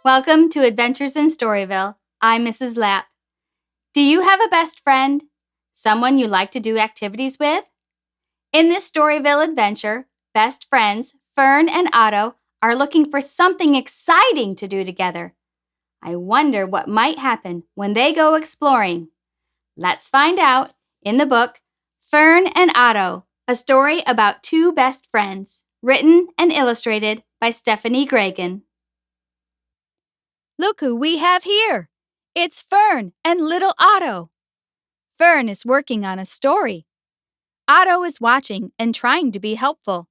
Welcome to Adventures in Storyville. I'm Mrs. Lapp. Do you have a best friend? Someone you like to do activities with? In this Storyville adventure, best friends Fern and Otto are looking for something exciting to do together. I wonder what might happen when they go exploring. Let's find out in the book Fern and Otto, a story about two best friends, written and illustrated by Stephanie Graegin. Look who we have here. It's Fern and little Otto. Fern is working on a story. Otto is watching and trying to be helpful.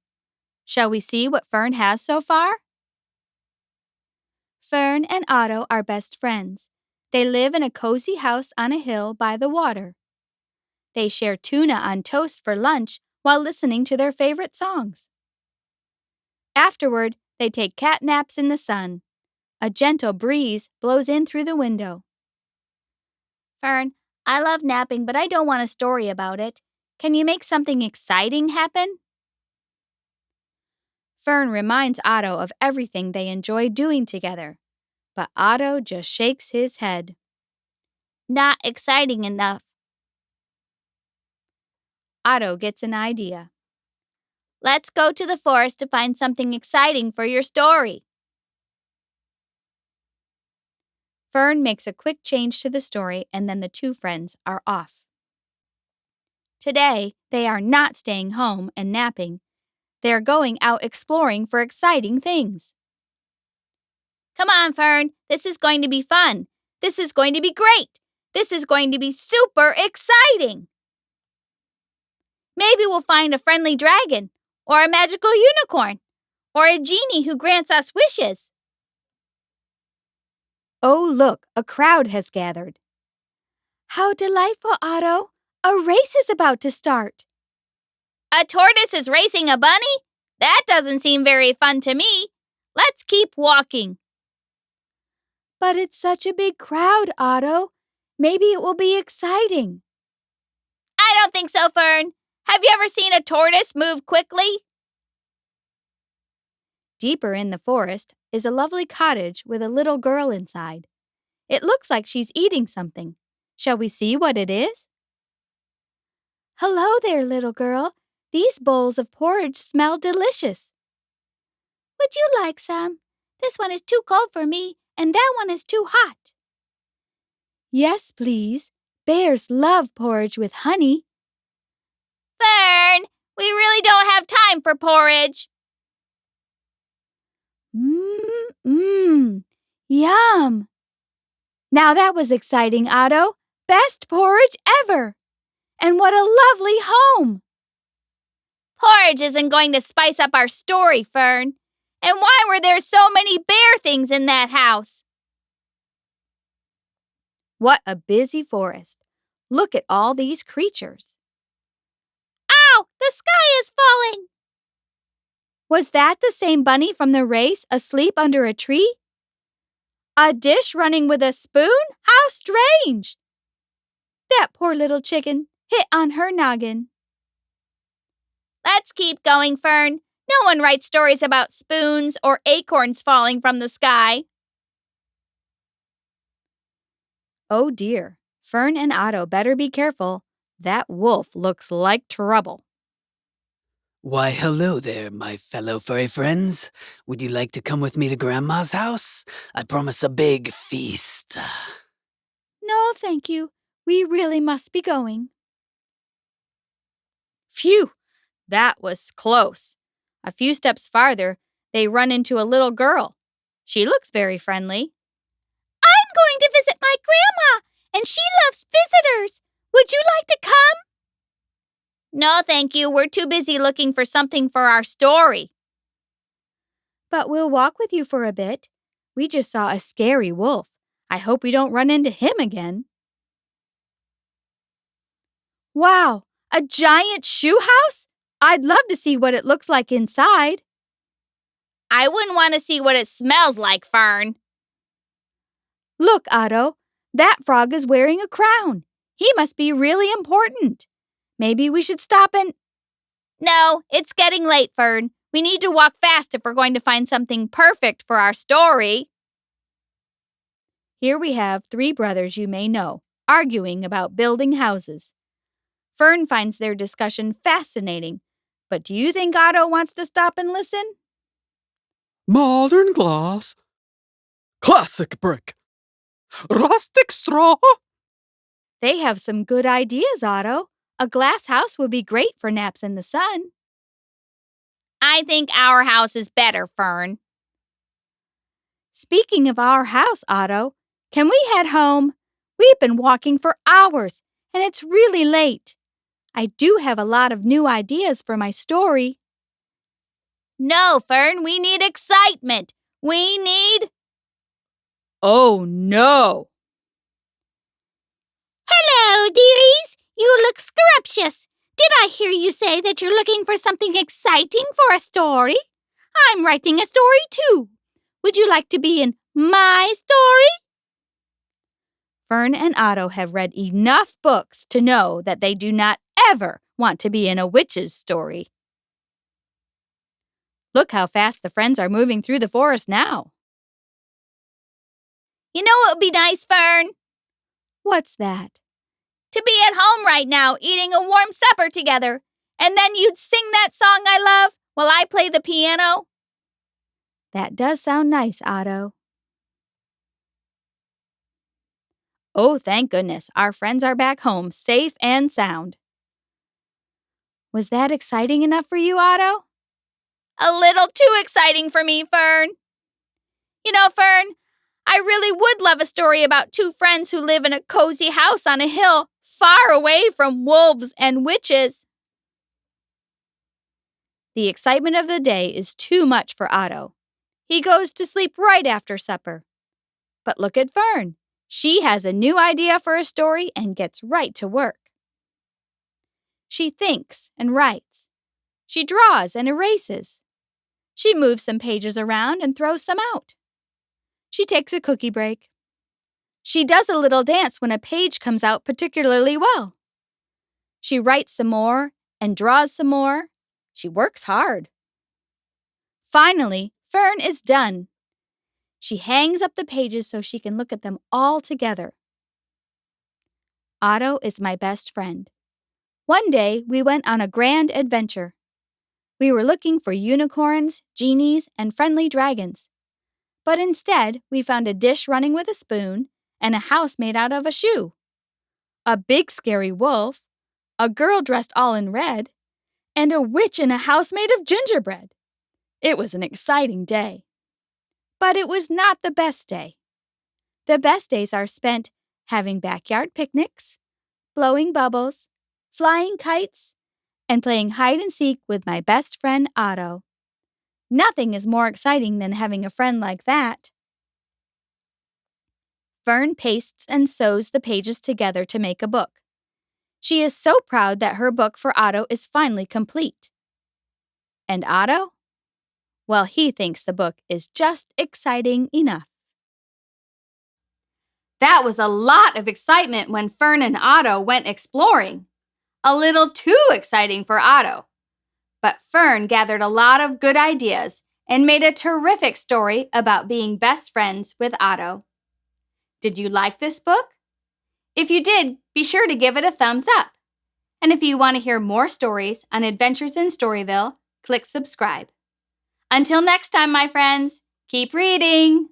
Shall we see what Fern has so far? Fern and Otto are best friends. They live in a cozy house on a hill by the water. They share tuna on toast for lunch while listening to their favorite songs. Afterward, they take cat naps in the sun. A gentle breeze blows in through the window. Fern, I love napping, but I don't want a story about it. Can you make something exciting happen? Fern reminds Otto of everything they enjoy doing together, but Otto just shakes his head. Not exciting enough. Otto gets an idea. Let's go to the forest to find something exciting for your story. Fern makes a quick change to the story, and then the two friends are off. Today, they are not staying home and napping. They are going out exploring for exciting things. Come on, Fern. This is going to be fun. This is going to be great. This is going to be super exciting. Maybe we'll find a friendly dragon, or a magical unicorn, or a genie who grants us wishes. Oh, look, a crowd has gathered. How delightful, Otto! A race is about to start. A tortoise is racing a bunny? That doesn't seem very fun to me. Let's keep walking. But it's such a big crowd, Otto. Maybe it will be exciting. I don't think so, Fern. Have you ever seen a tortoise move quickly? Deeper in the forest is a lovely cottage with a little girl inside. It looks like she's eating something. Shall we see what it is? Hello there, little girl. These bowls of porridge smell delicious. Would you like some? This one is too cold for me, and that one is too hot. Yes, please. Bears love porridge with honey. Fern, we really don't have time for porridge. Yum! Now that was exciting, Otto. Best porridge ever! And what a lovely home! Porridge isn't going to spice up our story, Fern. And why were there so many bear things in that house? What a busy forest. Look at all these creatures. Ow! The sky is falling! Was that the same bunny from the race asleep under a tree? A dish running with a spoon? How strange! That poor little chicken hit on her noggin. Let's keep going, Fern. No one writes stories about spoons or acorns falling from the sky. Oh dear, Fern and Otto better be careful. That wolf looks like trouble. Why, hello there, my fellow furry friends. Would you like to come with me to Grandma's house? I promise a big feast. No, thank you. We really must be going. Phew, that was close. A few steps farther, they run into a little girl. She looks very friendly. I'm going to visit my grandma, and she loves visitors. Would you like to come? No, thank you. We're too busy looking for something for our story. But we'll walk with you for a bit. We just saw a scary wolf. I hope we don't run into him again. Wow, a giant shoe house? I'd love to see what it looks like inside. I wouldn't want to see what it smells like, Fern. Look, Otto, that frog is wearing a crown. He must be really important. Maybe we should stop and... No, it's getting late, Fern. We need to walk fast if we're going to find something perfect for our story. Here we have 3 brothers you may know, arguing about building houses. Fern finds their discussion fascinating, but do you think Otto wants to stop and listen? Modern glass, classic brick, rustic straw. They have some good ideas, Otto. A glass house would be great for naps in the sun. I think our house is better, Fern. Speaking of our house, Otto, can we head home? We've been walking for hours, and it's really late. I do have a lot of new ideas for my story. No, Fern, we need excitement. We need... Oh, no! Hello, dearies. You look scrumptious. Did I hear you say that you're looking for something exciting for a story? I'm writing a story, too. Would you like to be in my story? Fern and Otto have read enough books to know that they do not ever want to be in a witch's story. Look how fast the friends are moving through the forest now. You know what would be nice, Fern? What's that? To be at home right now eating a warm supper together. And then you'd sing that song I love while I play the piano. That does sound nice, Otto. Oh, thank goodness, our friends are back home, safe and sound. Was that exciting enough for you, Otto? A little too exciting for me, Fern. You know, Fern, I really would love a story about 2 friends who live in a cozy house on a hill far away from wolves and witches. The excitement of the day is too much for Otto. He goes to sleep right after supper. But look at Fern. She has a new idea for a story and gets right to work. She thinks and writes. She draws and erases. She moves some pages around and throws some out. She takes a cookie break. She does a little dance when a page comes out particularly well. She writes some more and draws some more. She works hard. Finally, Fern is done. She hangs up the pages so she can look at them all together. Otto is my best friend. One day, we went on a grand adventure. We were looking for unicorns, genies, and friendly dragons. But instead, we found a dish running with a spoon and a house made out of a shoe, a big scary wolf, a girl dressed all in red, and a witch in a house made of gingerbread. It was an exciting day. But it was not the best day. The best days are spent having backyard picnics, blowing bubbles, flying kites, and playing hide and seek with my best friend Otto. Nothing is more exciting than having a friend like that. Fern pastes and sews the pages together to make a book. She is so proud that her book for Otto is finally complete. And Otto? Well, he thinks the book is just exciting enough. That was a lot of excitement when Fern and Otto went exploring. A little too exciting for Otto. But Fern gathered a lot of good ideas and made a terrific story about being best friends with Otto. Did you like this book? If you did, be sure to give it a thumbs up. And if you want to hear more stories on Adventures in Storyville, click subscribe. Until next time, my friends, keep reading!